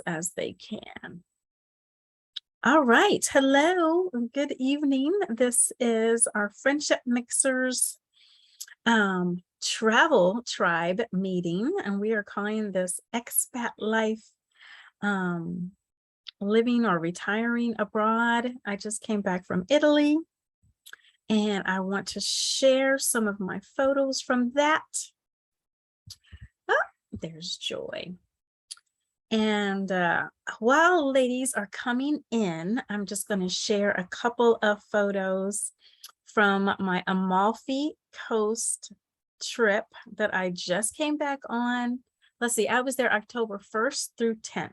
as they can. All right. Hello. Good evening. This is our Friendship Mixers travel tribe meeting, and we are calling this Expat Life living or retiring abroad. I just came back from Italy, and I want to share some of my photos from that. Oh, there's Joy. And while ladies are coming in, I'm just going to share a couple of photos from my Amalfi Coast trip that I just came back on. Let's see, I was there October 1st through 10th.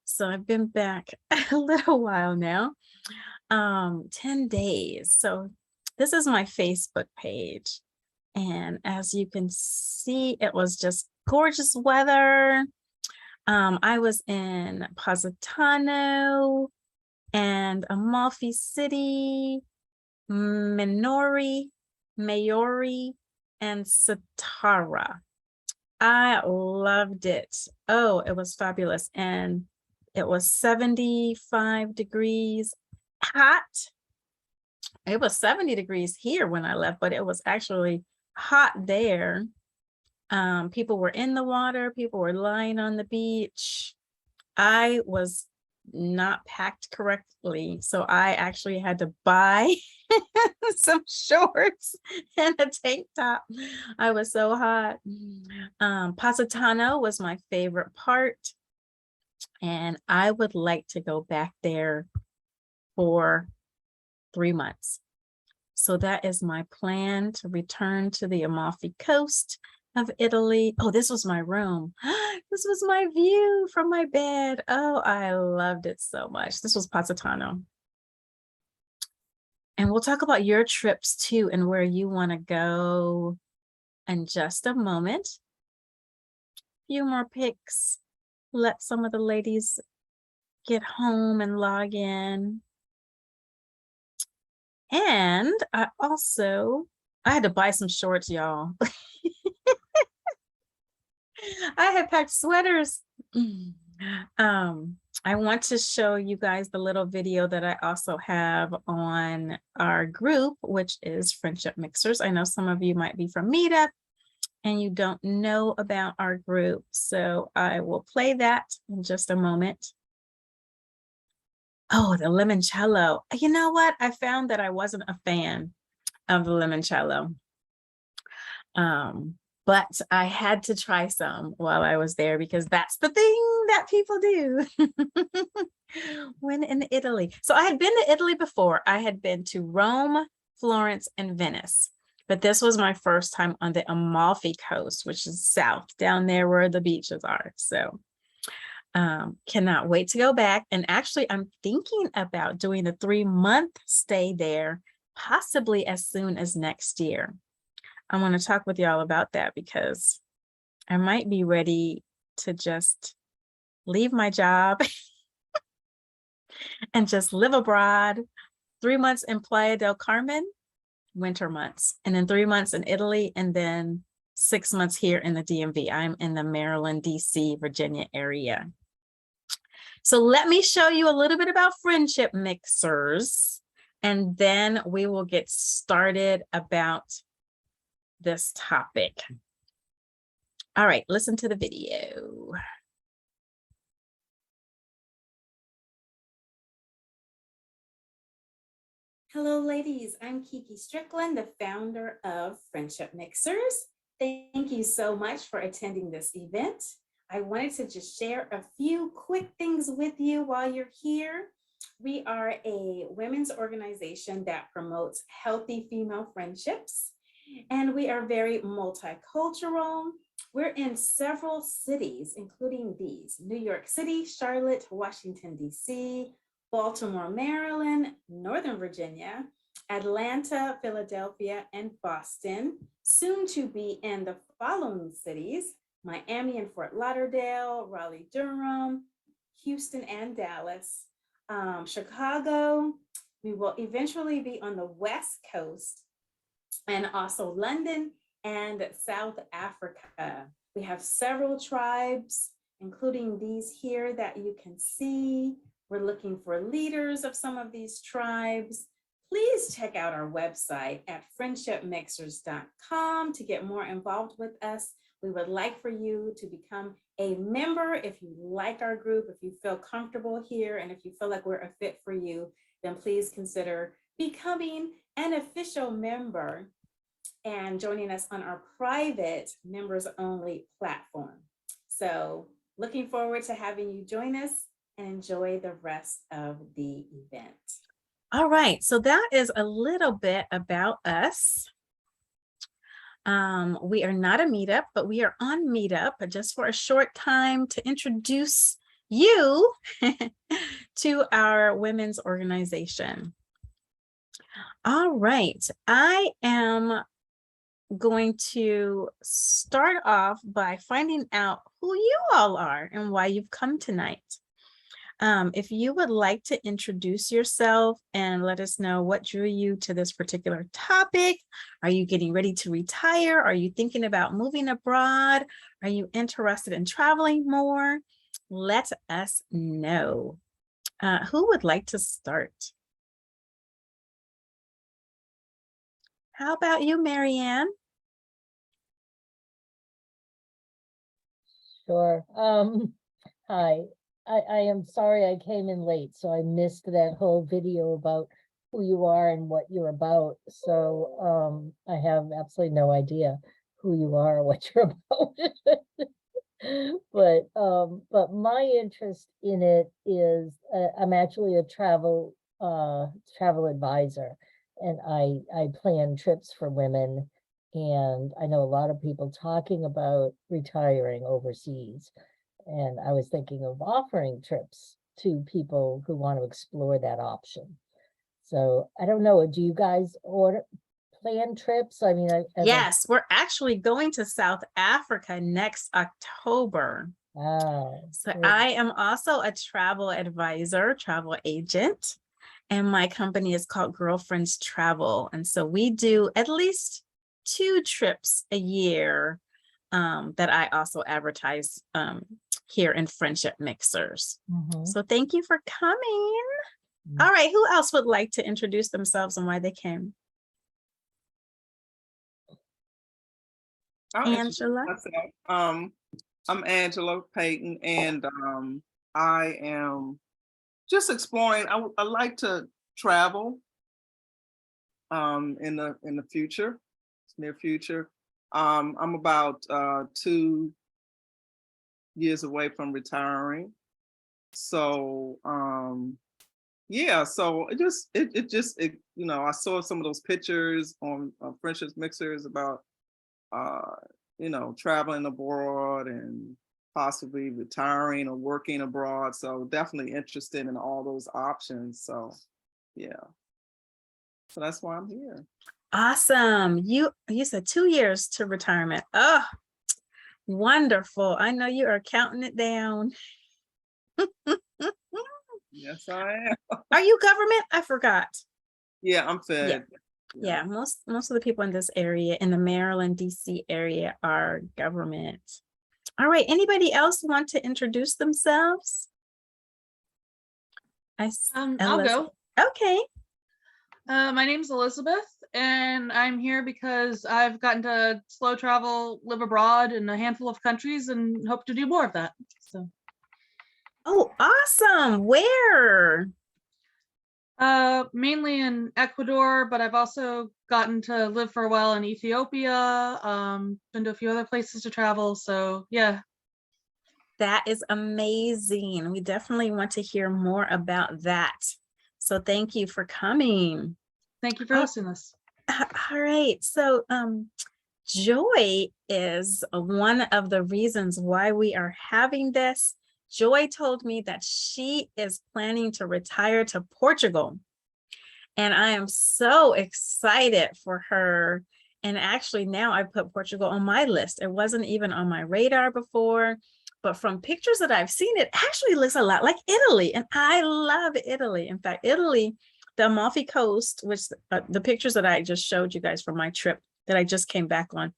So I've been back a little while now, 10 days. So this is my Facebook page. And as you can see, it was just gorgeous weather. I was in Positano and Amalfi City, Minori, Mayori, and Satara. I loved it. Oh, it was fabulous. And it was 75 degrees hot. It was 70 degrees here when I left, but it was actually hot there. People were in the water, people were lying on the beach. I was not packed correctly, so I actually had to buy some shorts and a tank top. I was so hot. Positano was my favorite part, and I would like to go back there for 3 months. So that is my plan, to return to the Amalfi Coast of Italy. Oh, this was my room. This was my view from my bed. Oh, I loved it so much. This was Positano. And we'll talk about your trips too and where you want to go in just a moment. A few more pics. Let some of the ladies get home and log in. And I had to buy some shorts, y'all. I had packed sweaters. I want to show you guys the little video that I also have on our group, which is Friendship Mixers. I know some of you might be from Meetup and you don't know about our group, so I will play that in just a moment. Oh, the limoncello. You know what? I found that I wasn't a fan of the limoncello. But I had to try some while I was there because that's the thing that people do when in Italy. So I had been to Italy before. I had been to Rome, Florence, and Venice. But this was my first time on the Amalfi Coast, which is south, down there where the beaches are. So cannot wait to go back. And actually, I'm thinking about doing a 3-month stay there, possibly as soon as next year. I want to talk with y'all about that because I might be ready to just leave my job and just live abroad. 3 months in Playa del Carmen, winter months, and then 3 months in Italy, and then 6 months here in the DMV. I'm in the Maryland, DC, Virginia area. So let me show you a little bit about Friendship Mixers, and then we will get started about this topic. All right, listen to the video. Hello, ladies. I'm Kiki Strickland, the founder of Friendship Mixers. Thank you so much for attending this event. I wanted to just share a few quick things with you while you're here. We are a women's organization that promotes healthy female friendships. And we are very multicultural. We're in several cities, including these: New York City, Charlotte, Washington, D.C., Baltimore, Maryland, Northern Virginia, Atlanta, Philadelphia, and Boston. Soon to be in the following cities: Miami and Fort Lauderdale, Raleigh, Durham, Houston, and Dallas, Chicago. We will eventually be on the West Coast, and also London and South Africa. We have several tribes including these here that you can see. We're looking for leaders of some of these tribes. Please check out our website at friendshipmixers.com to get more involved with us. We would like for you to become a member if you like our group, if you feel comfortable here, and if you feel like we're a fit for you, then please consider becoming an official member and joining us on our private members only platform. So looking forward to having you join us and enjoy the rest of the event. All right, so that is a little bit about us. We are not a meetup, but we are on Meetup just for a short time to introduce you to our women's organization. All right, I am going to start off by finding out who you all are and why you've come tonight. If you would like to introduce yourself and let us know what drew you to this particular topic. Are you getting ready to retire? Are you thinking about moving abroad? Are you interested in traveling more? Let us know. Who would like to start? How about you, Marianne? Sure. Hi. I am sorry I came in late, so I missed that whole video about who you are and what you're about. So I have absolutely no idea who you are or what you're about. But my interest in it is I'm actually a travel advisor, and I plan trips for women, and I know a lot of people talking about retiring overseas. And I was thinking of offering trips to people who want to explore that option. So I don't know, do you guys plan trips? I mean, yes, we're actually going to South Africa next October. So great. I am also a travel advisor, travel agent, and my company is called Girlfriends Travel. And so we do at least 2 trips a year that I also advertise here in Friendship Mixers. So thank you for coming. All right, who else would like to introduce themselves and why they came? Angela. I'm Angela Payton, and I am just exploring. I like to travel in the future, near future. I'm about 2 years away from retiring. So yeah, so it just you know, I saw some of those pictures on Friendship Mixers about you know, traveling abroad and possibly retiring or working abroad. So definitely interested in all those options. So yeah. So that's why I'm here. Awesome. You said 2 years to retirement. Oh, wonderful. I know you are counting it down. Yes, I am. Are you government? I forgot. Yeah, I'm Fed. Yeah, most of the people in this area, in the Maryland, DC area, are government. All right, anybody else want to introduce themselves? I'll go. Okay. My name's Elizabeth, and I'm here because I've gotten to slow travel, live abroad in a handful of countries, and hope to do more of that. So. Oh, awesome. Where? Mainly in Ecuador, but I've also gotten to live for a while in Ethiopia. Been to a few other places to travel. So yeah. That is amazing. We definitely want to hear more about that. So thank you for coming. Thank you for hosting this. All right. So Joy is one of the reasons why we are having this. Joy told me that she is planning to retire to Portugal. And I am so excited for her. And actually now I put Portugal on my list. It wasn't even on my radar before, but from pictures that I've seen, it actually looks a lot like Italy. And I love Italy. In fact, Italy, the Amalfi Coast, which the pictures that I just showed you guys from my trip that I just came back on,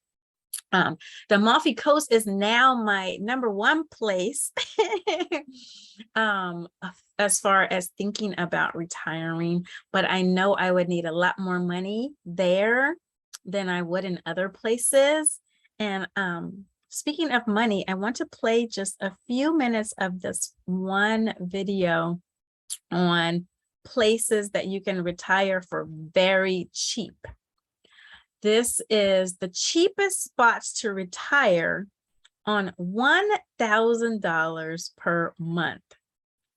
The Amalfi Coast is now my number one place as far as thinking about retiring, but I know I would need a lot more money there than I would in other places. And speaking of money, I want to play just a few minutes of this one video on places that you can retire for very cheap. This is the cheapest spots to retire on $1,000 per month.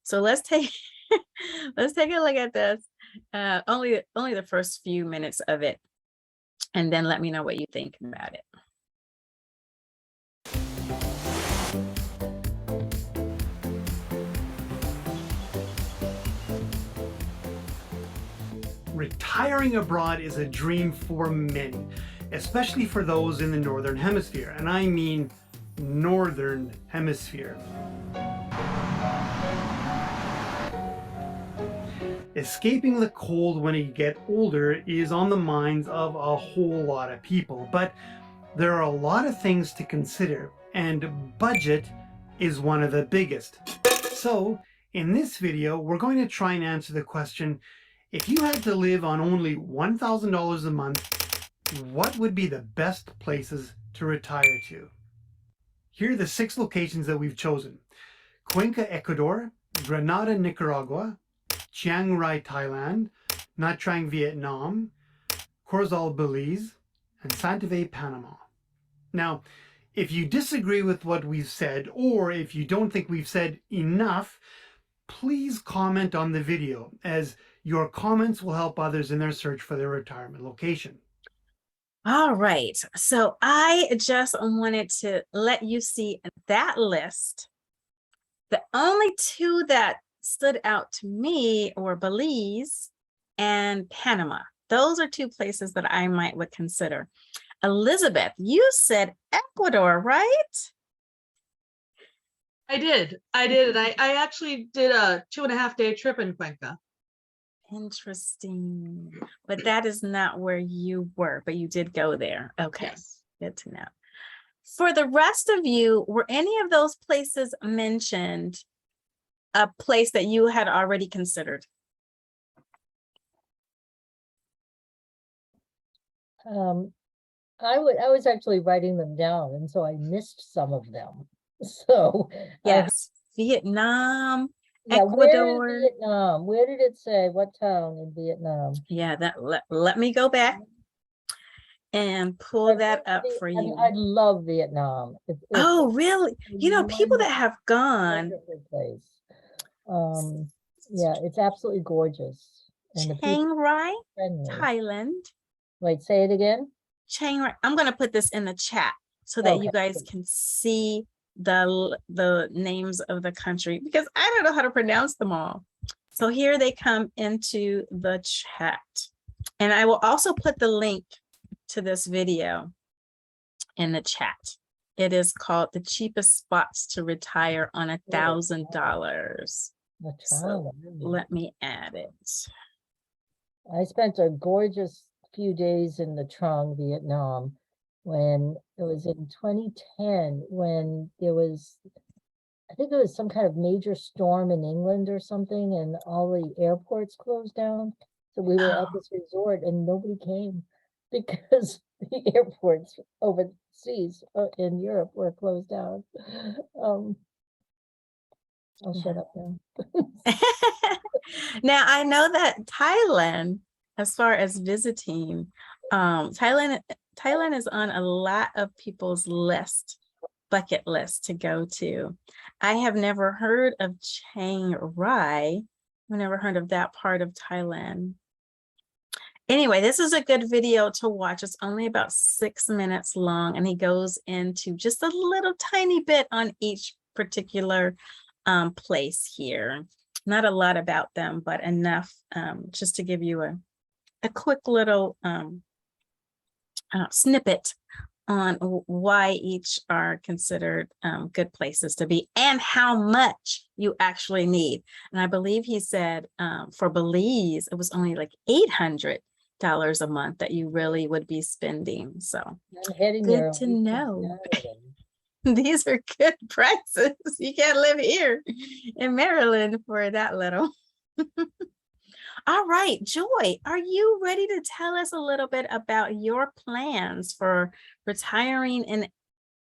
So let's take let's take a look at this. Only the first few minutes of it, and then let me know what you think about it. Retiring abroad is a dream for many, especially for those in the Northern Hemisphere, and I mean Northern Hemisphere. Escaping the cold when you get older is on the minds of a whole lot of people, but there are a lot of things to consider, and budget is one of the biggest. So, in this video, we're going to try and answer the question, if you had to live on only $1,000 a month, what would be the best places to retire to? Here are the 6 locations that we've chosen: Cuenca, Ecuador; Granada, Nicaragua; Chiang, Thailand; Nha Trang, Vietnam; Corozal, Belize; and Santa Fe, Panama. Now, if you disagree with what we've said, or if you don't think we've said enough, please comment on the video, as your comments will help others in their search for their retirement location. All right, so I just wanted to let you see that list. The only 2 that stood out to me were Belize and Panama. Those are 2 places that I would consider. Elizabeth, you said Ecuador, right? I did. And I actually did a 2.5-day trip in Cuenca. Interesting. But that is not where you were, but you did go there. Okay, Yes. good to know. For the rest of you, were any of those places mentioned a place that you had already considered? I was actually writing them down, and so I missed some of them. So Yes, Vietnam, yeah, where in Ecuador. Vietnam? Where did it say? What town in Vietnam? Yeah, let me go back and pull that up for I you. love Vietnam. It's Oh, really? You know, people that wonderful, have gone, wonderful place. Yeah, it's absolutely gorgeous, and the people Chiang Rai, are friendly. Thailand. Wait, say it again. Chiang Rai. I'm going to put this in the chat so that you Okay. guys can see the names of the country, because I don't know how to pronounce them all. So here they come into the chat. And I will also put the link to this video in the chat. It is called The Cheapest Spots to Retire on $1,000. The So travel. let me add it. I spent a gorgeous few days in the Trang, Vietnam, when it was in 2010, when there was, I think it was some kind of major storm in England or something, and all the airports closed down. So we were at Oh. this resort and nobody came because the airports overseas in Europe were closed down. I'll shut up now. Now I know that Thailand, as far as visiting, Thailand is on a lot of people's bucket list to go to. I have never heard of Chiang Rai. I've never heard of that part of Thailand. Anyway, this is a good video to watch. It's only about 6 minutes long, and he goes into just a little tiny bit on each particular place here. Not a lot about them, but enough just to give you a quick little snippet on why each are considered good places to be and how much you actually need. And I believe he said for Belize, it was only like $800 a month that you really would be spending. So I'm heading Good there. a to week from know. Saturday. these are good prices. You can't live here in Maryland for that little. All right, Joy, are you ready to tell us a little bit about your plans for retiring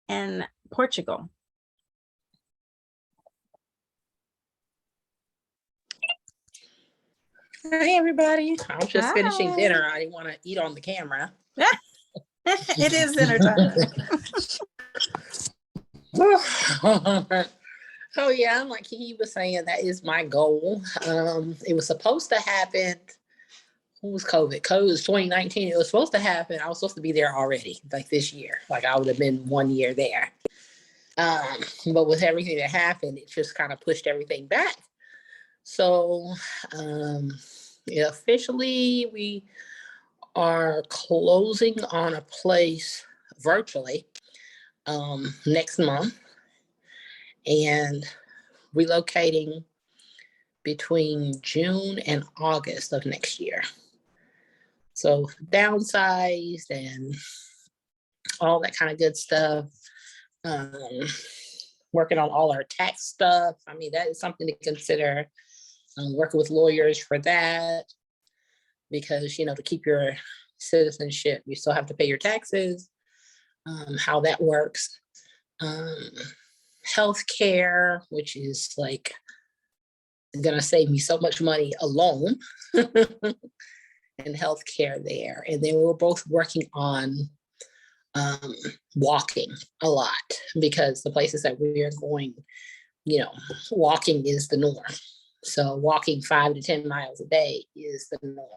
in Portugal? Hey everybody. I was just finishing Hi. dinner. I didn't want to eat on the camera. It is dinner time. Oh yeah, like he was saying, that is my goal. It was supposed to happen. Who was COVID? COVID was 2019. It was supposed to happen. I was supposed to be there already, like this year. Like I would have been 1 year there. But with everything that happened, it just kind of pushed everything back. So officially we are closing on a place virtually next month and relocating between June and August of next year. So downsized and all that kind of good stuff. Working on all our tax stuff. I mean, that is something to consider. Working with lawyers for that, because, to keep your citizenship, you still have to pay your taxes, how that works. Healthcare, which is like gonna save me so much money alone in healthcare there. And then we were both working on walking a lot, because the places that we are going, walking is the norm. So walking 5 to 10 miles a day is the norm.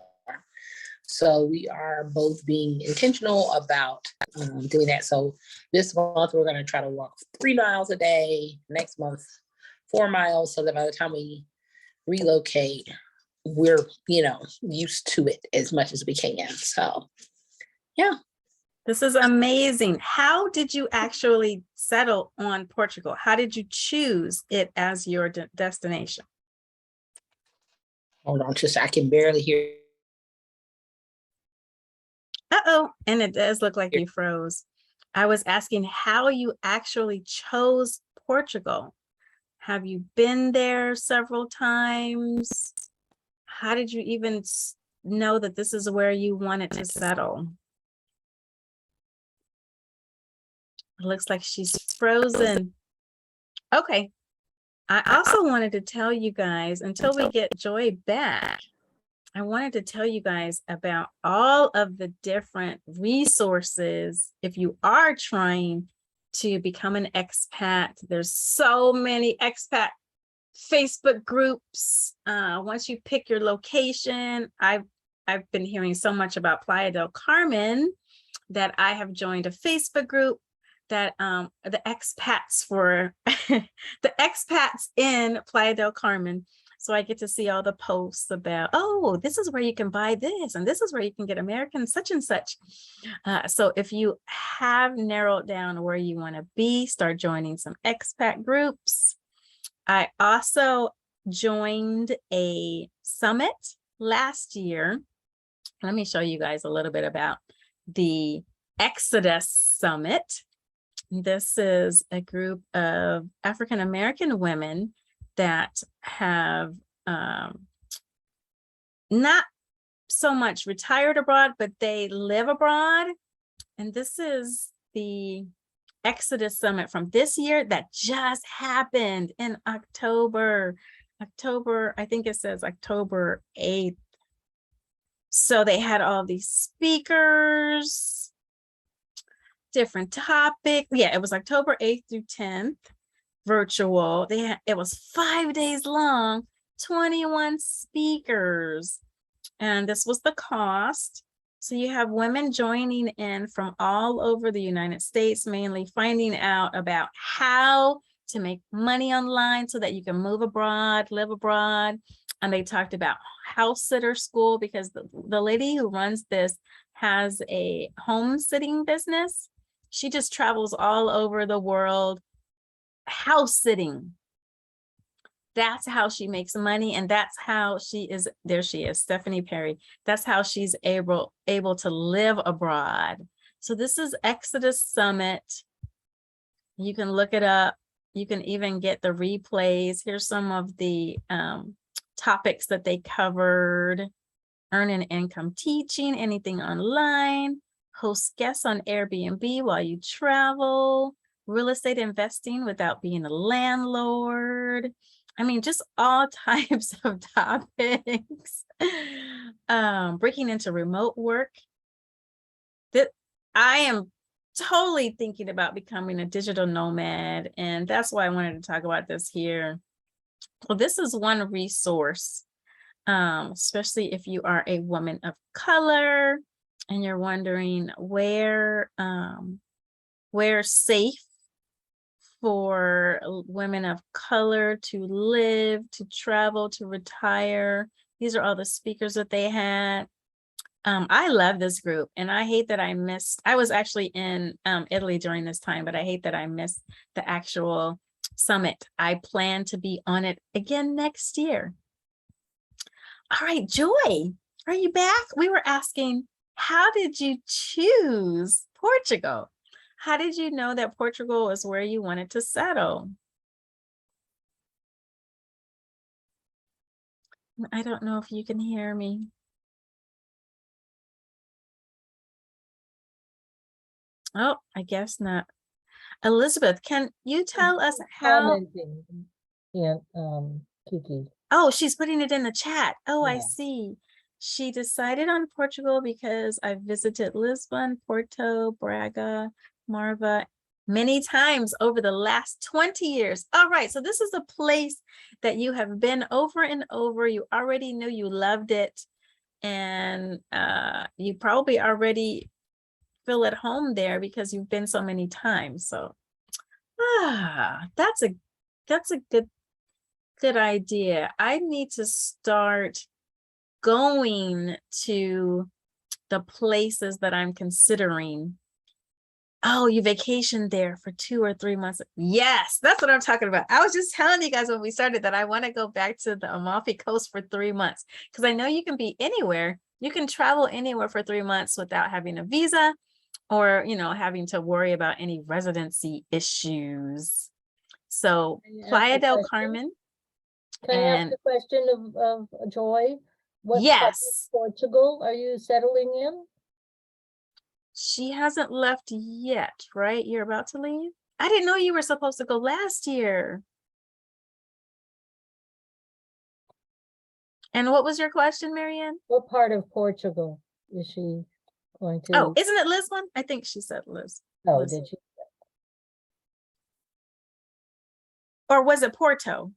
So we are both being intentional about doing that. So this month we're going to try to walk 3 miles a day. Next month, 4 miles, so that by the time we relocate, we're, used to it as much as we can. So, yeah. This is amazing. How did you actually settle on Portugal? How did you choose it as your destination? Hold on, just I can barely hear. Uh-oh, and it does look like you froze. I was asking how you actually chose Portugal. Have you been there several times? How did you even know that this is where you wanted to settle? It looks like she's frozen. Okay. I also wanted to tell you guys, until we get Joy back, I wanted to tell you guys about all of the different resources if you are trying to become an expat. There's so many expat Facebook groups. Once you pick your location, I've been hearing so much about Playa del Carmen that I have joined a Facebook group that the expats for the expats in Playa del Carmen. So I get to see all the posts about, oh, this is where you can buy this, and this is where you can get American such and such. So if you have narrowed down where you want to be, start joining some expat groups. I also joined a summit last year. Let me show you guys a little bit about the Exodus Summit. This is a group of African American women that have not so much retired abroad, but they live abroad. And this is the Exodus Summit from this year that just happened in October, I think it says October 8th. So they had all these speakers, different topics. Yeah, it was October 8th through 10th, virtual. It was 5 days long, 21 speakers. And this was the cost. So you have women joining in from all over the United States, mainly finding out about how to make money online so that you can move abroad, live abroad. And they talked about house sitter school, because the lady who runs this has a home sitting business. She just travels all over the world house sitting. that's how she makes money, and that's how she is, there she is, Stephanie Perry. That's how she's able to live abroad. So this is Exodus Summit. You can look it up. You can even get the replays. Here's some of the topics that they covered. Earn an income teaching, anything online, host guests on Airbnb while you travel, real estate investing without being a landlord. I mean, just all types of topics. Breaking into remote work. That I am totally thinking about becoming a digital nomad, and that's why I wanted to talk about this here. Well, this is one resource, especially if you are a woman of color and you're wondering where's safe for women of color to live, to travel, to retire. These are all the speakers that they had. I love this group, and I hate that I missed, I was actually in Italy during this time, but I hate that I missed the actual summit. I plan to be on it again next year. All right, Joy, are you back? We were asking, how did you choose Portugal? How did you know that Portugal was where you wanted to settle? I don't know if you can hear me. Oh, I guess not. Elizabeth, can you tell us how? Commenting, yeah, Kiki. Oh, she's putting it in the chat. Oh, I Yeah. see. She decided on Portugal because I visited Lisbon, Porto, Braga, Marva many times over the last 20 years. All right, so this is a place that you have been over and over. You already knew you loved it, and you probably already feel at home there because you've been so many times. So that's a good idea. I need to start going to the places that I'm considering. Oh, you vacationed there for 2 or 3 months. Yes, that's what I'm talking about. I was just telling you guys when we started that I want to go back to the Amalfi Coast for 3 months, because I know you can be anywhere. You can travel anywhere for 3 months without having a visa or, having to worry about any residency issues. So Can you ask Playa a del question? Carmen. Can I And ask a question of Joy? What part of yes, Portugal are you settling in? she hasn't left yet, right? You're about to leave? I didn't know you were supposed to go last year. And what was your question, Marianne? What part of Portugal is she going to? Oh, isn't it Lisbon? I think she said Lisbon. Oh, Lisbon. did you? Or was it Porto?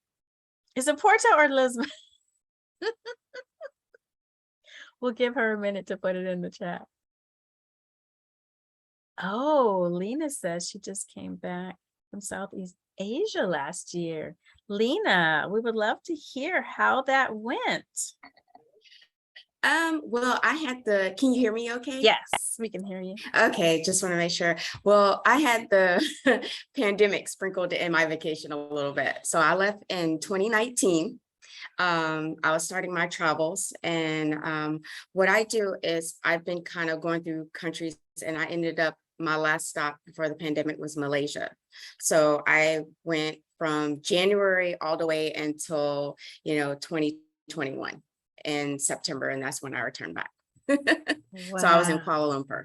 Is it Porto or Lisbon? We'll give her a minute to put it in the chat. Oh, Lena says she just came back from Southeast Asia last year. Lena, we would love to hear how that went. Well, can you hear me okay? Yes, we can hear you. Okay, just want to make sure. Well, I had the pandemic sprinkled in my vacation a little bit. So I left in 2019. I was starting my travels, and what I do is I've been kind of going through countries, and I ended up, my last stop before the pandemic was Malaysia. So I went from January all the way until, 2021 in September, and that's when I returned back. So I was in Wow. Kuala Lumpur.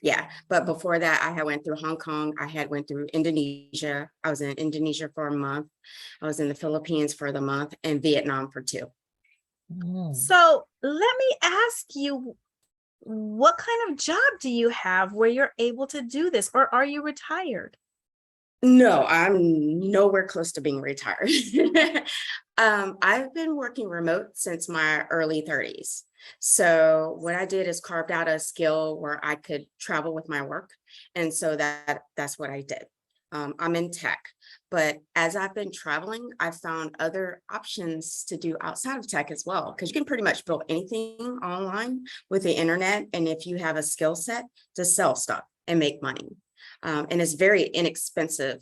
Yeah, but before that, I had went through Hong Kong. I had went through Indonesia. I was in Indonesia for a month. I was in the Philippines for the month, and Vietnam for 2. So let me ask you, what kind of job do you have where you're able to do this, or are you retired? No, I'm nowhere close to being retired. I've been working remote since my early 30s. So what I did is carved out a skill where I could travel with my work. And so that's what I did. I'm in tech, but as I've been traveling, I've found other options to do outside of tech as well, because you can pretty much build anything online with the internet. And if you have a skill set, to sell stuff and make money. And it's very inexpensive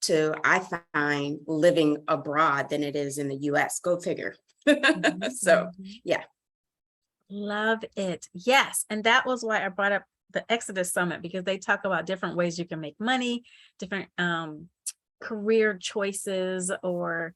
to, I find, living abroad than it is in the US. Go figure. So, yeah. Love it. Yes. And that was why I brought up the Exodus Summit, because they talk about different ways you can make money, different career choices or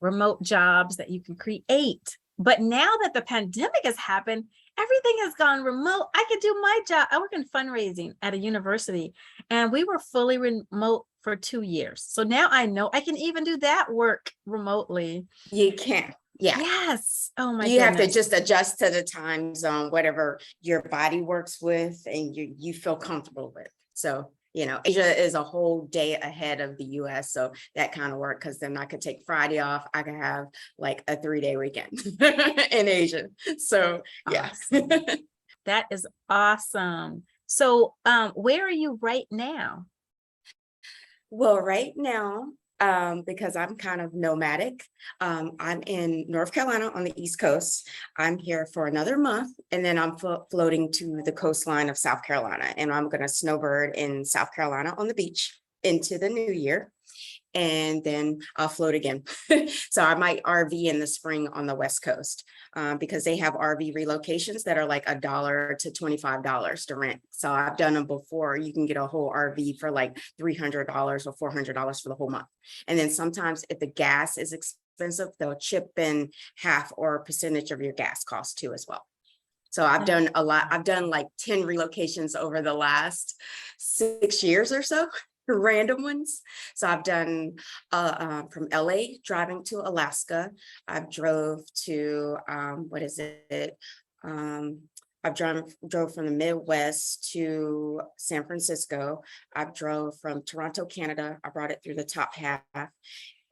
remote jobs that you can create. But now that the pandemic has happened, everything has gone remote. I could do my job. I work in fundraising at a university, and we were fully remote for 2 years. So now I know I can even do that work remotely. You can. Yeah. Yes. Oh my You have to goodness. just adjust to the time zone, whatever your body works with and you feel comfortable with. So, you know, Asia is a whole day ahead of the US. So that kind of work, because then I could take Friday off. I could have like a 3-day weekend in Asia. So yeah. That is awesome. So where are you right now? Well, right now, because I'm kind of nomadic, I'm in North Carolina on the East Coast. I'm here for another month, and then I'm floating to the coastline of South Carolina, and I'm going to snowbird in South Carolina on the beach into the new year. And then I'll float again. So I might RV in the spring on the West Coast, because they have RV relocations that are like $1 to $25 to rent. So I've done them before. You can get a whole RV for like $300 or $400 for the whole month. And then sometimes if the gas is expensive, they'll chip in half or a percentage of your gas cost too as well. So I've done a lot. I've done like 10 relocations over the last 6 years or so. Random ones. So I've done from LA driving to Alaska. I've drove to what is it? I've drove from the Midwest to San Francisco. I've drove from Toronto, Canada. I brought it through the top half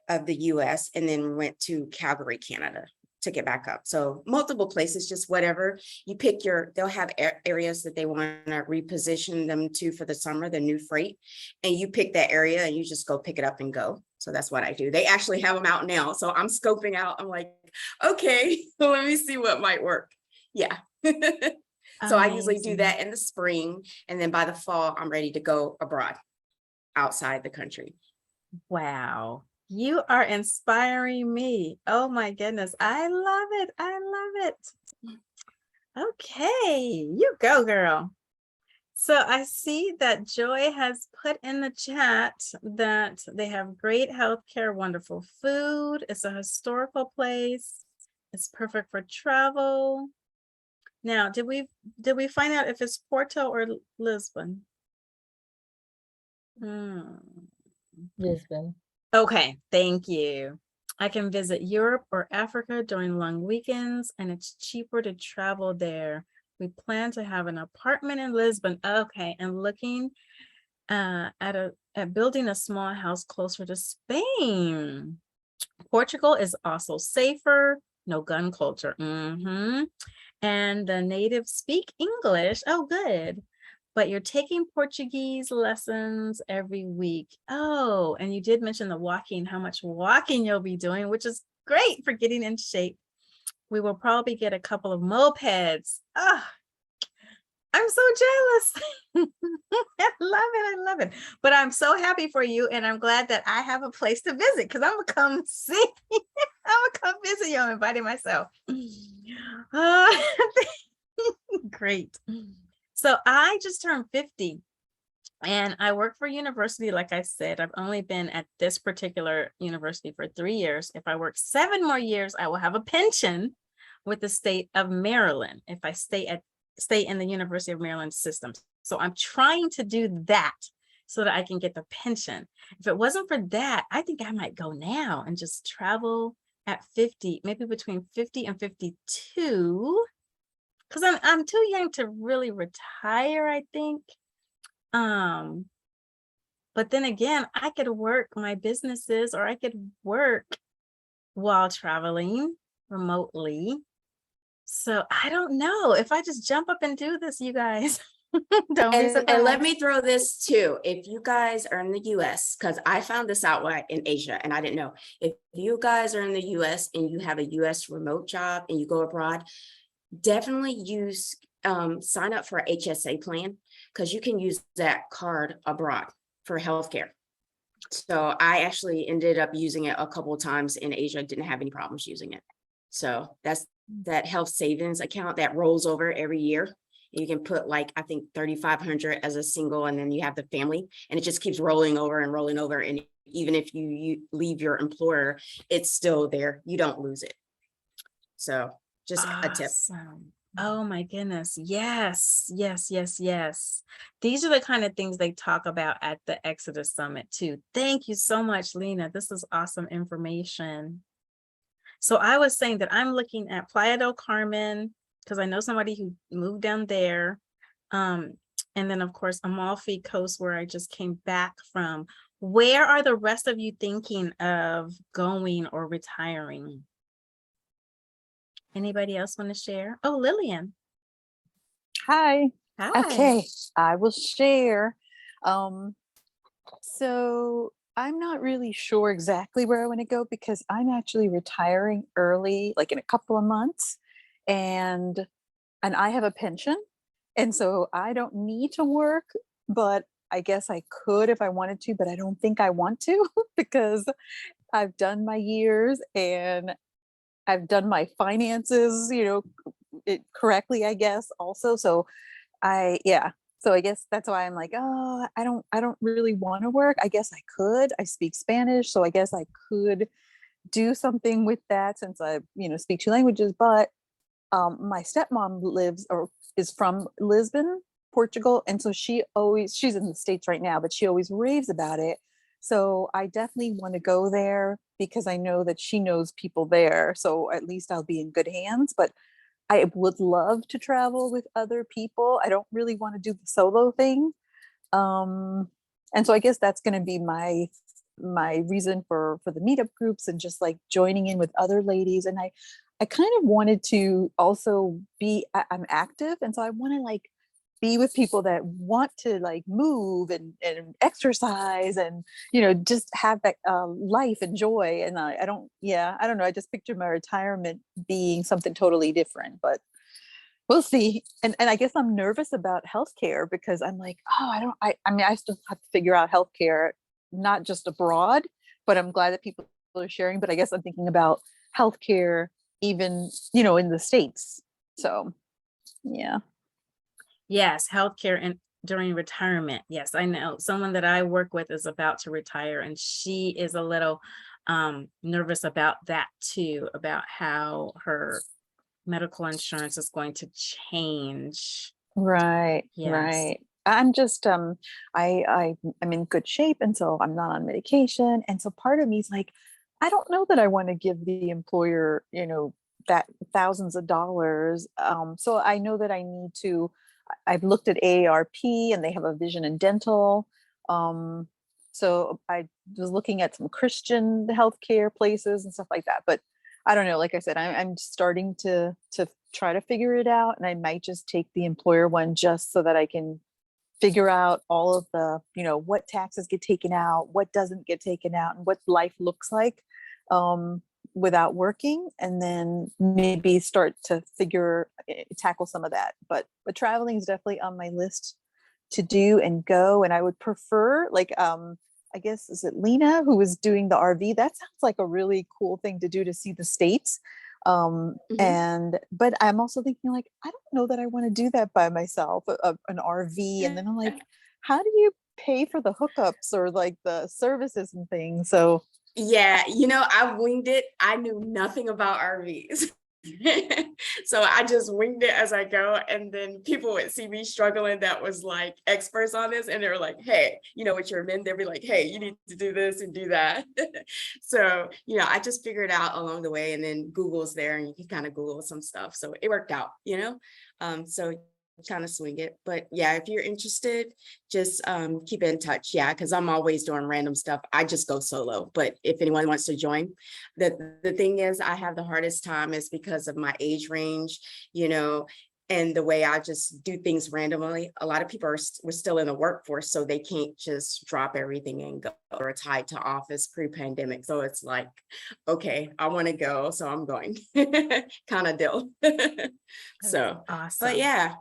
of the US and then went to Calgary, Canada to get back up. So multiple places, just whatever you pick they'll have areas that they want to reposition them to for the summer, the new freight, and you pick that area and you just go pick it up and go. So that's what I do. They actually have them out now. So I'm scoping out. I'm like, okay, let me see what might work. Yeah. So I usually do that in the spring. And then by the fall, I'm ready to go abroad outside the country. Wow. You are inspiring me. Oh my goodness. I love it. I love it. Okay, you go, girl. So I see that Joy has put in the chat that they have great healthcare, wonderful food. It's a historical place. It's perfect for travel. Now, did we find out if it's Porto or Lisbon? Lisbon. Okay, thank you. I can visit Europe or Africa during long weekends, and it's cheaper to travel there. We plan to have an apartment in Lisbon. Okay, and looking at building a small house closer to Spain. Portugal is also safer, no gun culture. And the natives speak English. Oh, good. But you're taking Portuguese lessons every week. Oh, and you did mention the walking, how much walking you'll be doing, which is great for getting in shape. We will probably get a couple of mopeds. Oh, I'm so jealous. I love it. I love it. But I'm so happy for you. And I'm glad that I have a place to visit, because I'm going to come see. I'm going to come visit you. I'm inviting myself. Great. So I just turned 50 and I work for a university. Like I said, I've only been at this particular university for 3 years. If I work 7 more years, I will have a pension with the state of Maryland if I stay in the University of Maryland system. So I'm trying to do that so that I can get the pension. If it wasn't for that, I think I might go now and just travel at 50, maybe between 50 and 52. Because I'm too young to really retire, I think. But then again, I could work my businesses, or I could work while traveling remotely. So I don't know if I just jump up and do this, you guys. Don't be surprised. And let me throw this too. If you guys are in the US, because I found this out in Asia and I didn't know. If you guys are in the US and you have a US remote job and you go abroad, definitely sign up for a HSA plan, because you can use that card abroad for healthcare. So I actually ended up using it a couple of times in Asia, didn't have any problems using it. So that's that health savings account that rolls over every year. You can put like, I think 3,500 as a single, and then you have the family, and it just keeps rolling over and rolling over. And even if you leave your employer, it's still there. You don't lose it. So just a tip. Awesome. Oh my goodness. Yes, yes, yes, yes. These are the kind of things they talk about at the Exodus Summit too. Thank you so much, Lena. This is awesome information. So I was saying that I'm looking at Playa del Carmen because I know somebody who moved down there. And then of course, Amalfi Coast, where I just came back from. Where are the rest of you thinking of going or retiring? Anybody else want to share? Oh, Lillian. Hi. Hi. Okay, I will share. So I'm not really sure exactly where I want to go because I'm actually retiring early, like in a couple of months, and I have a pension, and so I don't need to work, but I guess I could if I wanted to, but I don't think I want to because I've done my years and I've done my finances, correctly, I guess, also. So so I guess that's why I'm like, oh, I don't really want to work. I guess I could. I speak Spanish, so I guess I could do something with that since I, speak 2 languages. But my stepmom is from Lisbon, Portugal, and so she's in the States right now, but she always raves about it. So I definitely want to go there because I know that she knows people there. So at least I'll be in good hands. But I would love to travel with other people. I don't really want to do the solo thing. And so I guess that's going to be my reason for the meetup groups and just like joining in with other ladies. And I kind of wanted to also I'm active. And so I want to like be with people that want to like move and exercise and, just have that life and joy. And I don't know. I just pictured my retirement being something totally different, but we'll see. And I guess I'm nervous about healthcare because I'm like, oh, I mean, I still have to figure out healthcare, not just abroad, but I'm glad that people are sharing. But I guess I'm thinking about healthcare even, in the States. So, yeah. Yes, healthcare and during retirement. Yes, I know someone that I work with is about to retire, and she is a little nervous about that too, about how her medical insurance is going to change. Right. Yes. Right. I'm just I'm in good shape, and so I'm not on medication. And so part of me is like, I don't know that I want to give the employer, that thousands of dollars. So I know that I need to. I've looked at AARP, and they have a vision and dental. So I was looking at some Christian healthcare places and stuff like that. But I don't know. Like I said, I'm starting to try to figure it out, and I might just take the employer one just so that I can figure out all of the, what taxes get taken out, what doesn't get taken out, and what life looks like without working, and then maybe start to tackle some of that. But traveling is definitely on my list to do and go. And I would prefer, like, I guess, is it Lena who was doing the RV? That sounds like a really cool thing to do, to see the States. But I'm also thinking like, I don't know that I want to do that by myself, an RV. And then I'm like, how do you pay for the hookups or like the services and things? So yeah, I winged it. I knew nothing about RVs. So I just winged it as I go. And then people would see me struggling that was like experts on this. And they were like, hey, with your men, they'd be like, hey, you need to do this and do that. So, I just figured it out along the way, and then Google's there and you can kind of Google some stuff. So it worked out, so kind of swing it. But yeah, if you're interested, just keep in touch. Yeah, because I'm always doing random stuff. I just go solo. But if anyone wants to join, the thing is, I have the hardest time is because of my age range, and the way I just do things randomly. A lot of people we're still in the workforce, so they can't just drop everything and go, or tied to office pre-pandemic. So it's like, okay, I want to go, so I'm going kind of deal. So, Awesome. but yeah,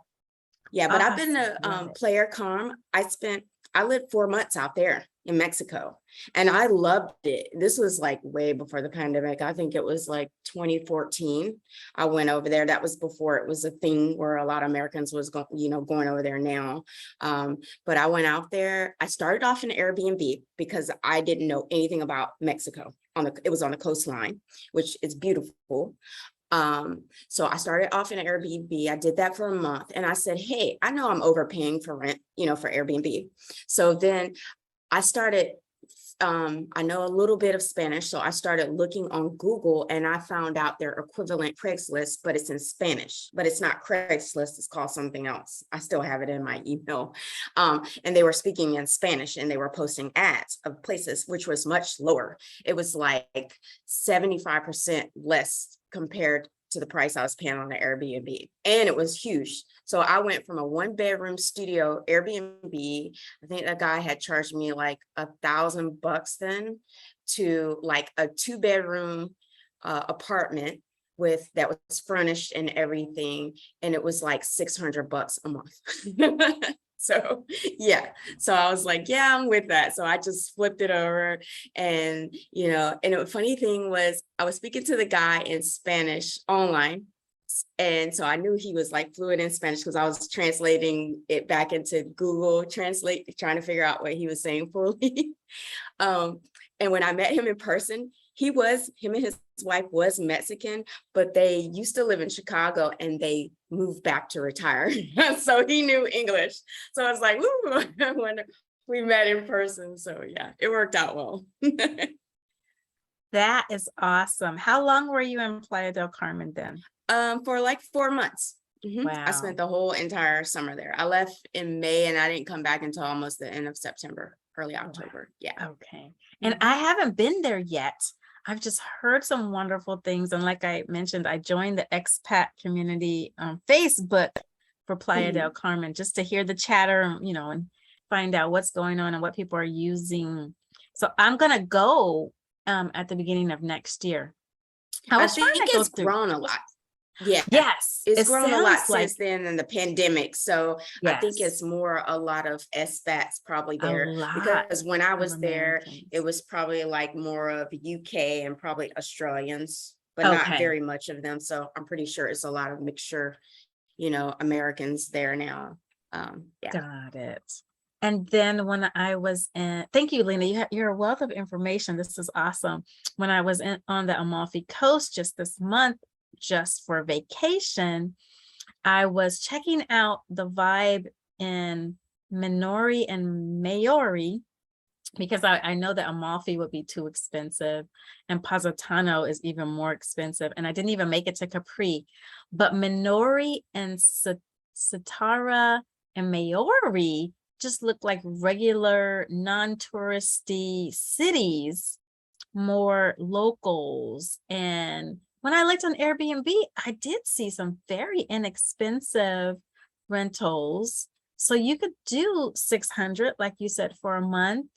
but I've been Awesome. to Love it. Player Calm. I lived 4 months out there, in Mexico. And I loved it. This was like way before the pandemic. I think it was like 2014. I went over there. That was before it was a thing where a lot of Americans was going over there now. But I went out there. I started off in Airbnb because I didn't know anything about Mexico. It was on the coastline, which is beautiful. So I started off in an Airbnb. I did that for a month and I said, hey, I know I'm overpaying for rent, for Airbnb. So then I started, I know a little bit of Spanish. So I started looking on Google and I found out their equivalent Craigslist, but it's in Spanish, but it's not Craigslist. It's called something else. I still have it in my email. And they were speaking in Spanish and they were posting ads of places, which was much lower. It was like 75% less compared to the price I was paying on the Airbnb. And it was huge. So I went from a 1-bedroom studio Airbnb. I think that guy had charged me like $1,000 then to like a 2-bedroom apartment that was furnished and everything. And it was like $600 a month. So yeah, so I was like, yeah, I'm with that. So I just flipped it over and, and the funny thing was I was speaking to the guy in Spanish online. And so I knew he was like fluent in Spanish because I was translating it back into Google Translate, trying to figure out what he was saying for me. And when I met him in person, him and his wife was Mexican, but they used to live in Chicago and they moved back to retire. So he knew English. So I was like, ooh, when we met in person. So yeah, it worked out well. That is awesome. How long were you in Playa del Carmen then? For like 4 months. Wow. I spent the whole entire summer there. I left in May and I didn't come back until almost the end of September, early October. Yeah. Okay. And I haven't been there yet. I've just heard some wonderful things. And like I mentioned, I joined the expat community on Facebook for Playa del Carmen, just to hear the chatter, and find out what's going on and what people are using. So I'm going to go at the beginning of next year. I think it's grown a lot. Yeah. Yes. It's grown a lot since then in the pandemic. So I think it's more a lot of expats probably there because when I was there, it was probably like more of UK and probably Australians, but not very much of them. So I'm pretty sure it's a lot of mixture, Americans there now. Yeah. Got it. And then when I was thank you, Lena, you're a wealth of information. This is awesome. When I was on the Amalfi Coast just this month, just for vacation, I was checking out the vibe in Minori and Maori because I know that Amalfi would be too expensive and Positano is even more expensive. And I didn't even make it to Capri, but Minori and Satara and Maori just look like regular non-touristy cities, more locals. And when I looked on Airbnb, I did see some very inexpensive rentals. So you could do 600, like you said, for a month.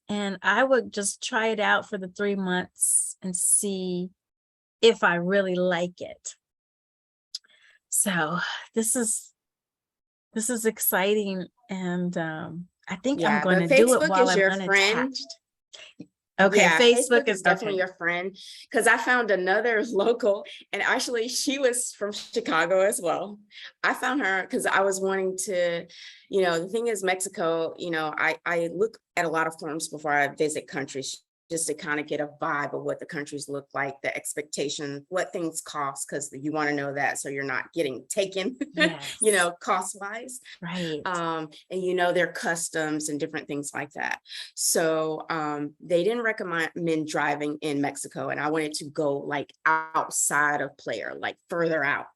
And I would just try it out for the 3 months and see if I really like it. So this is exciting. And I think I'm going to do it while I'm unattached. Okay, yeah, Facebook is definitely your friend because I found another local and actually she was from Chicago as well. I found her because I was wanting to, the thing is Mexico, I look at a lot of forums before I visit countries just to kind of get a vibe of what the countries look like, the expectation, what things cost, because you want to know that so you're not getting taken, cost wise. Right. And their customs and different things like that. So they didn't recommend driving in Mexico. And I wanted to go like outside of Playa, like further out.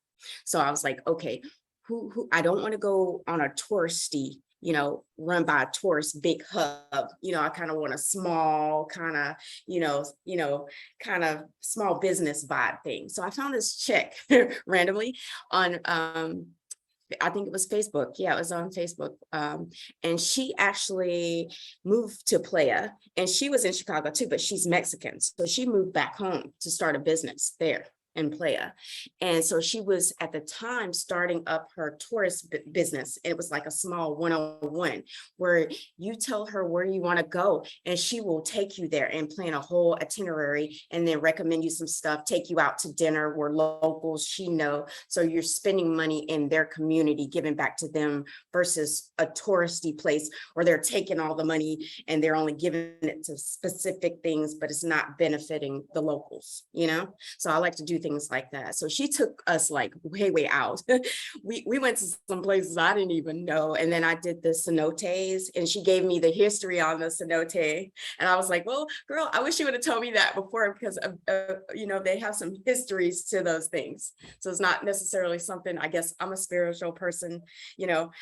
So I was like, okay, who I don't want to go on a touristy run by a tourist big hub. I kind of want a small kind of, kind of small business vibe thing. So I found this chick randomly on, I think it was Facebook. Yeah, it was on Facebook. And she actually moved to Playa and she was in Chicago too, but she's Mexican. So she moved back home to start a business there. in Playa. And so she was at the time starting up her tourist business. It was like a small 101 where you tell her where you want to go and she will take you there and plan a whole itinerary and then recommend you some stuff, take you out to dinner where locals she know. So you're spending money in their community, giving back to them versus a touristy place where they're taking all the money and they're only giving it to specific things, but it's not benefiting the locals, you know? So I like to do things like that. So she took us like way out. we went to some places I didn't even know. And then I did the cenotes and she gave me the history on the cenote. And I was like, well, girl, I wish you would have told me that before because, you know, they have some histories to those things. So it's not necessarily something, I guess I'm a spiritual person, you know,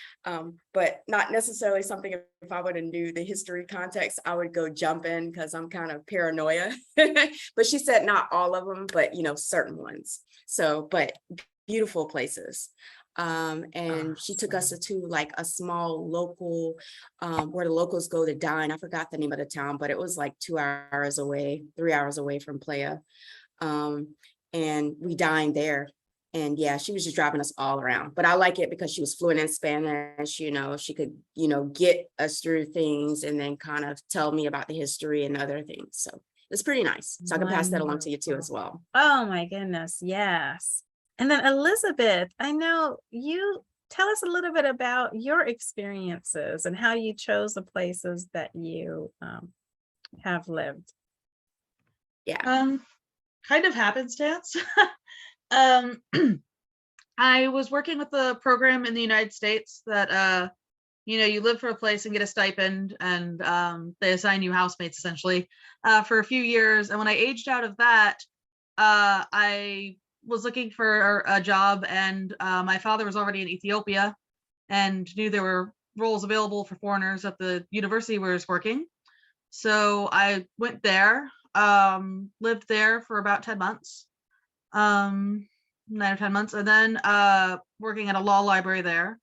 but not necessarily something if I would have knew the history context, I would go jump in because I'm kind of paranoia. But she said not all of them, but you know, certain ones. So, but beautiful places. And she took us to like a small local, where the locals go to dine. I forgot the name of the town, but it was like 2 hours away, 3 hours away from Playa. And we dined there. And yeah, she was just driving us all around, but I like it because she was fluent in Spanish, you know, she could, you know, get us through things and then kind of tell me about the history and other things. So it's pretty nice. So I can pass that along to you too as well. Oh my goodness, yes. And then Elizabeth, I know you tell us a little bit about your experiences and how you chose the places that you have lived. Yeah. Kind of happenstance. I was working with a program in the United States that, you know, you live for a place and get a stipend and they assign you housemates essentially for a few years. And when I aged out of that, I was looking for a job and my father was already in Ethiopia and knew there were roles available for foreigners at the university where I was working. So I went there, lived there for about 10 months. 9 or 10 months, and then working at a law library there.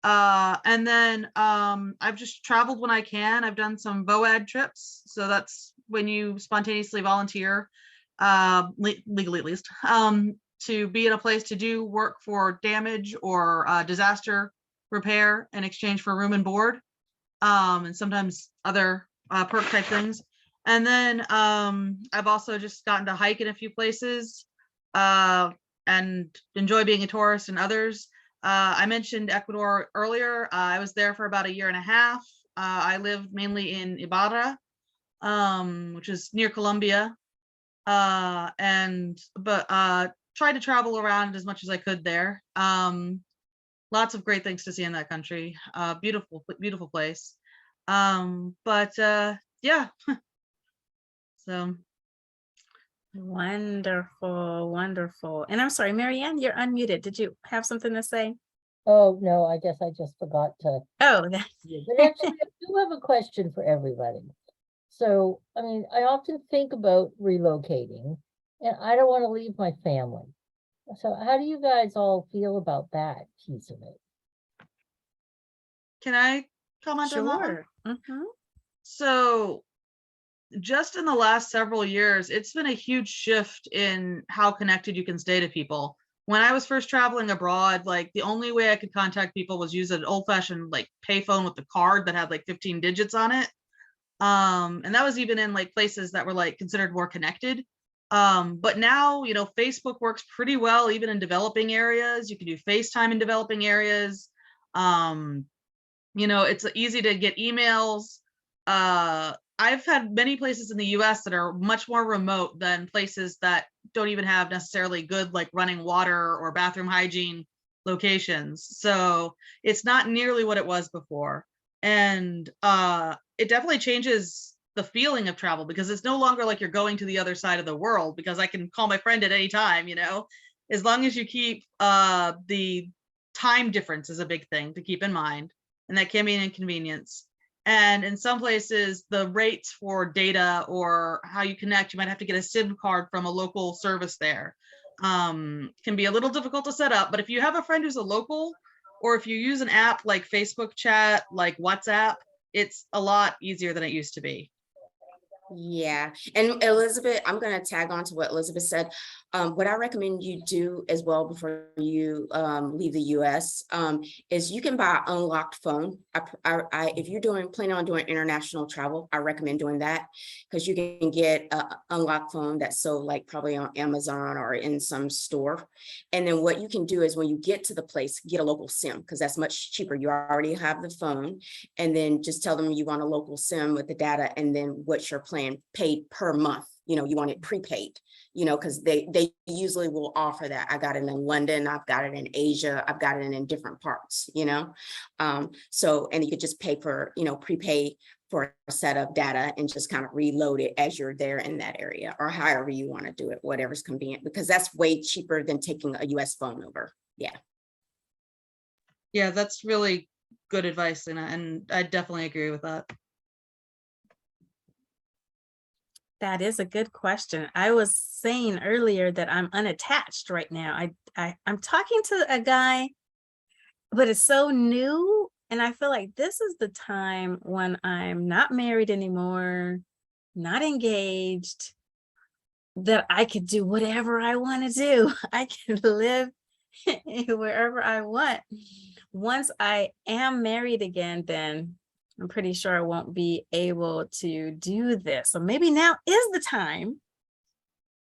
And then I've just traveled when I can. I've done some VOAD trips. So that's when you spontaneously volunteer, legally at least, to be in a place to do work for damage or disaster repair in exchange for room and board, and sometimes other perk type things. And then I've also just gotten to hike in a few places and enjoy being a tourist in others. I mentioned Ecuador earlier. I was there for about 1.5 years. I lived mainly in Ibarra, which is near Colombia, but tried to travel around as much as I could there. Lots of great things to see in that country. Beautiful place. Yeah. So. Wonderful. And I'm sorry, Marianne, you're unmuted. Did you have something to say? Oh, no, I guess I just forgot to. Oh, But actually, I do have a question for everybody. So, I mean, I often think about relocating and I don't want to leave my family. So how do you guys all feel about that piece of it? Can I comment on that one? sure. Mhm. So just in the last several years, it's been a huge shift in how connected you can stay to people. When I was first traveling abroad, like the only way I could contact people was use an old-fashioned like payphone with the card that had like 15 digits on it. And that was even in like places that were like considered more connected. But now, you know, Facebook works pretty well, even in developing areas. You can do FaceTime in developing areas. You know, it's easy to get emails. I've had many places in the US that are much more remote than places that don't even have necessarily good like running water or bathroom hygiene locations. So it's not nearly what it was before. And it definitely changes the feeling of travel because it's no longer like you're going to the other side of the world because I can call my friend at any time, you know, as long as you keep the time difference is a big thing to keep in mind. And that can be an inconvenience. And in some places, the rates for data or how you connect, you might have to get a SIM card from a local service there. Can be a little difficult to set up, but if you have a friend who's a local, or if you use an app like Facebook chat, like WhatsApp, it's a lot easier than it used to be. Yeah. And Elizabeth, I'm going to tag on to what Elizabeth said. What I recommend you do as well before you leave the US is you can buy an unlocked phone. If you're planning on doing international travel, I recommend doing that because you can get an unlocked phone that's sold like probably on Amazon or in some store. And then what you can do is when you get to the place, get a local SIM because that's much cheaper. You already have the phone, and then just tell them you want a local SIM with the data, and then what's your plan paid per month. You know, you want it prepaid, you know, because they usually will offer that. I got it in London, I've got it in Asia, I've got it in different parts, you know. So, and you could just pay for, you know, prepay for a set of data and just kind of reload it as you're there in that area, or however you want to do it, whatever's convenient, because that's way cheaper than taking a US phone over. Yeah. Yeah, that's really good advice, and I definitely agree with that. That is a good question. I was saying earlier that I'm unattached right now. I'm talking to a guy, but it's so new. And I feel like this is the time when I'm not married anymore, not engaged, that I could do whatever I want to do. I can live wherever I want. Once I am married again, then I'm pretty sure I won't be able to do this. So maybe now is the time.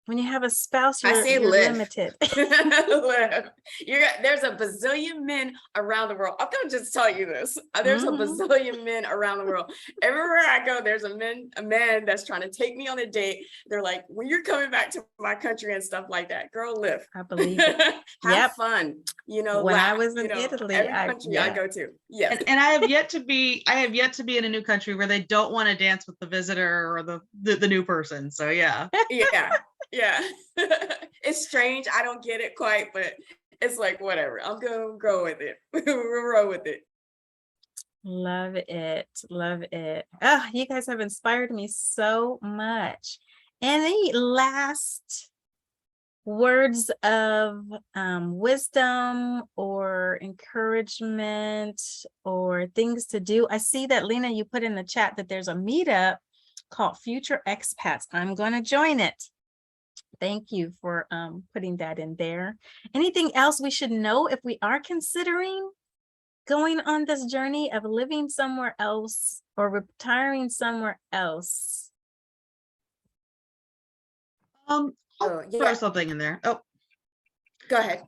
When you have a spouse, I say you're live. limited. Live. There's a bazillion men around the world. I'm gonna just tell you this. There's a bazillion men around the world. Everywhere I go, there's a man that's trying to take me on a date. They're like, when you're coming back to my country and stuff like that, girl, live. I believe it. Have Yep. fun. You know, When I laugh, was in you know, Italy, every country I yeah. go to. Yes. And I have yet to be in a new country where they don't want to dance with the visitor or the new person. So yeah. Yeah. It's strange. I don't get it quite, but it's like, whatever. I'm gonna go with it. We'll roll with it. Love it. Love it. Oh, you guys have inspired me so much. Any last words of wisdom or encouragement or things to do? I see that, Lena, you put in the chat that there's a meetup called Future Expats. I'm going to join it. Thank you for putting that in there. Anything else we should know if we are considering going on this journey of living somewhere else or retiring somewhere else? I'll Oh, throw yeah. something in there. Oh, Go ahead.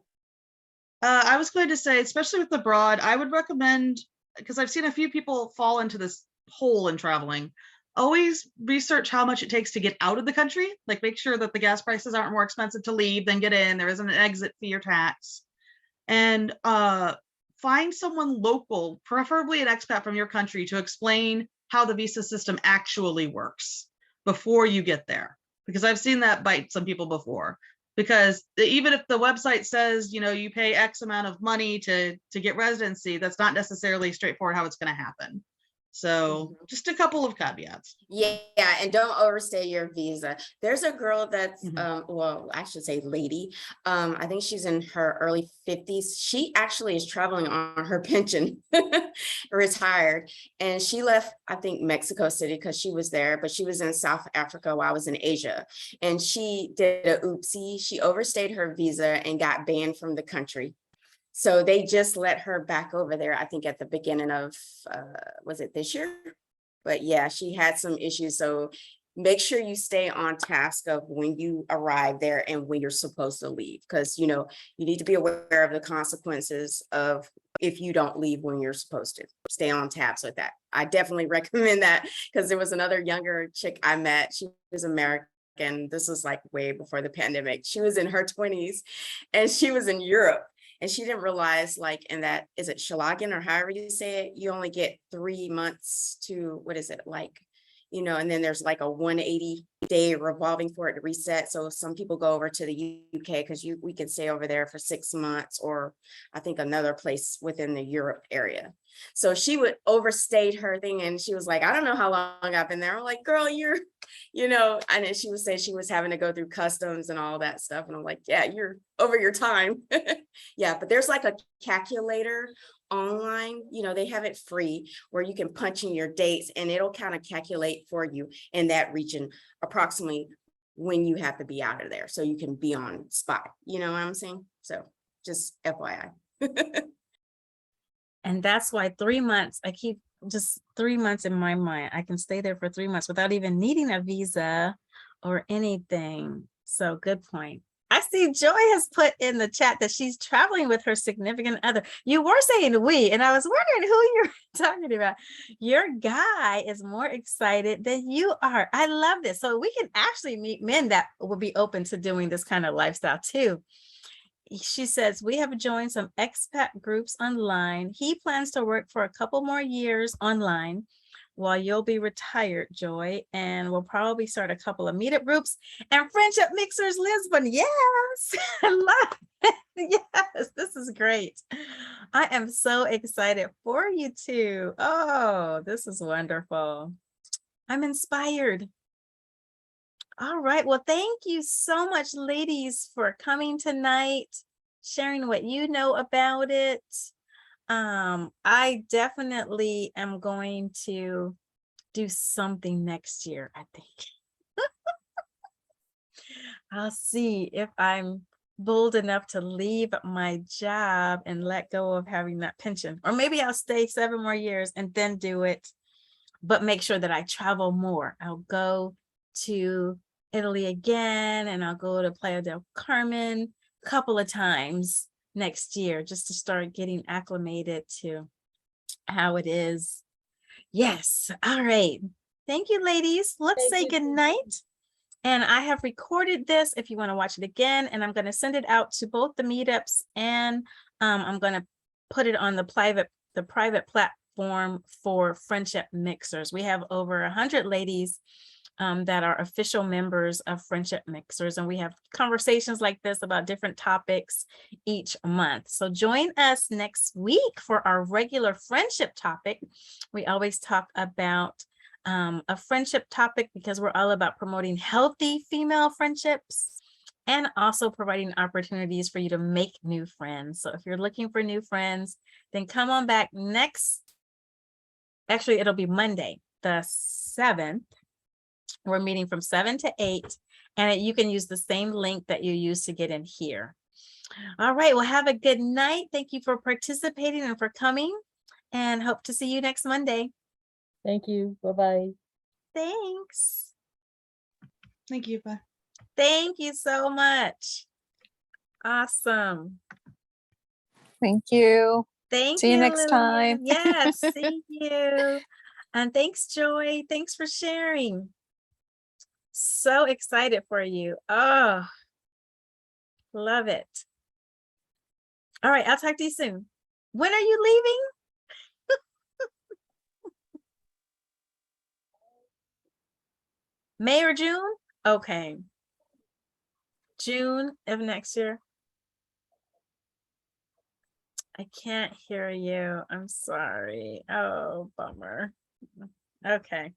I was going to say, especially with abroad, I would recommend, because I've seen a few people fall into this hole in traveling, always research how much it takes to get out of the country. Like make sure that the gas prices aren't more expensive to leave than get in. There isn't an exit fee or tax. And find someone local, preferably an expat from your country, to explain how the visa system actually works before you get there. Because I've seen that bite some people before. Because even if the website says, you know, you pay X amount of money to get residency, that's not necessarily straightforward how it's going to happen. So just a couple of caveats. Yeah, and don't overstay your visa. There's a girl that's well, I should say lady. I think she's in her early 50s. She actually is traveling on her pension, retired, and she left, I think, Mexico City because she was there, but she was in South Africa while I was in Asia. And she did a oopsie. She overstayed her visa and got banned from the country. So they just let her back over there, I think at the beginning of, was it this year? But yeah, she had some issues. So make sure you stay on task of when you arrive there and when you're supposed to leave. Because, you know, you need to be aware of the consequences of if you don't leave when you're supposed to. Stay on tabs with that. I definitely recommend that because there was another younger chick I met. She was American. This was like way before the pandemic. She was in her 20s and she was in Europe. And she didn't realize, like, in that, is it Shalagan or however you say it, you only get 3 months to, what is it, like, you know, and then there's like a 180-day revolving for it to reset. So some people go over to the UK because we can stay over there for 6 months, or I think another place within the Europe area. So she would overstayed her thing, and she was like, I don't know how long I've been there. I'm like, girl, you're, you know, and then she was saying she was having to go through customs and all that stuff. And I'm like, yeah, you're over your time. Yeah, but there's like a calculator online, you know, they have it free where you can punch in your dates and it'll kind of calculate for you in that region approximately when you have to be out of there, so you can be on spot. You know what I'm saying? So just FYI. And that's why 3 months, I keep just 3 months in my mind. I can stay there for 3 months without even needing a visa or anything. So good point. I see Joy has put in the chat that she's traveling with her significant other. You were saying we, and I was wondering who you're talking about. Your guy is more excited than you are. I love this. So we can actually meet men that will be open to doing this kind of lifestyle too. She says, we have joined some expat groups online. He plans to work for a couple more years online while you'll be retired, Joy, and we'll probably start a couple of meetup groups and friendship mixers, Lisbon. Yes, I love it. Yes, this is great. I am so excited for you two. Oh, this is wonderful. I'm inspired. All right. Well, thank you so much, ladies, for coming tonight, sharing what you know about it. I definitely am going to do something next year, I think. I'll see if I'm bold enough to leave my job and let go of having that pension. Or maybe I'll stay 7 more years and then do it, but make sure that I travel more. I'll go to Italy again, and I'll go to Playa del Carmen a couple of times next year just to start getting acclimated to how it is. Yes. All right. Thank you, ladies. Let's Thank say you, good Susan. night. And I have recorded this if you want to watch it again, and I'm going to send it out to both the meetups, and I'm going to put it on the private platform for friendship mixers. We have over 100 ladies that are official members of friendship mixers, and we have conversations like this about different topics each month. So join us next week for our regular friendship topic. We always talk about a friendship topic because we're all about promoting healthy female friendships and also providing opportunities for you to make new friends. So if you're looking for new friends, then come on back actually it'll be Monday, the 7th. We're meeting from 7 to 8, and you can use the same link that you used to get in here. All right, well, have a good night. Thank you for participating and for coming, and hope to see you next Monday. Thank you. Bye-bye. Thanks. Thank you. Bye. Thank you so much. Awesome. Thank you. Thank See you next Lillian. time. Yes, see you. And thanks, Joy. Thanks for sharing. So excited for you. Oh, love it. All right, I'll talk to you soon. When are you leaving? May or June? Okay. June of next year. I can't hear you. I'm sorry. Oh, bummer. Okay.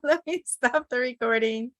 Let me stop the recording.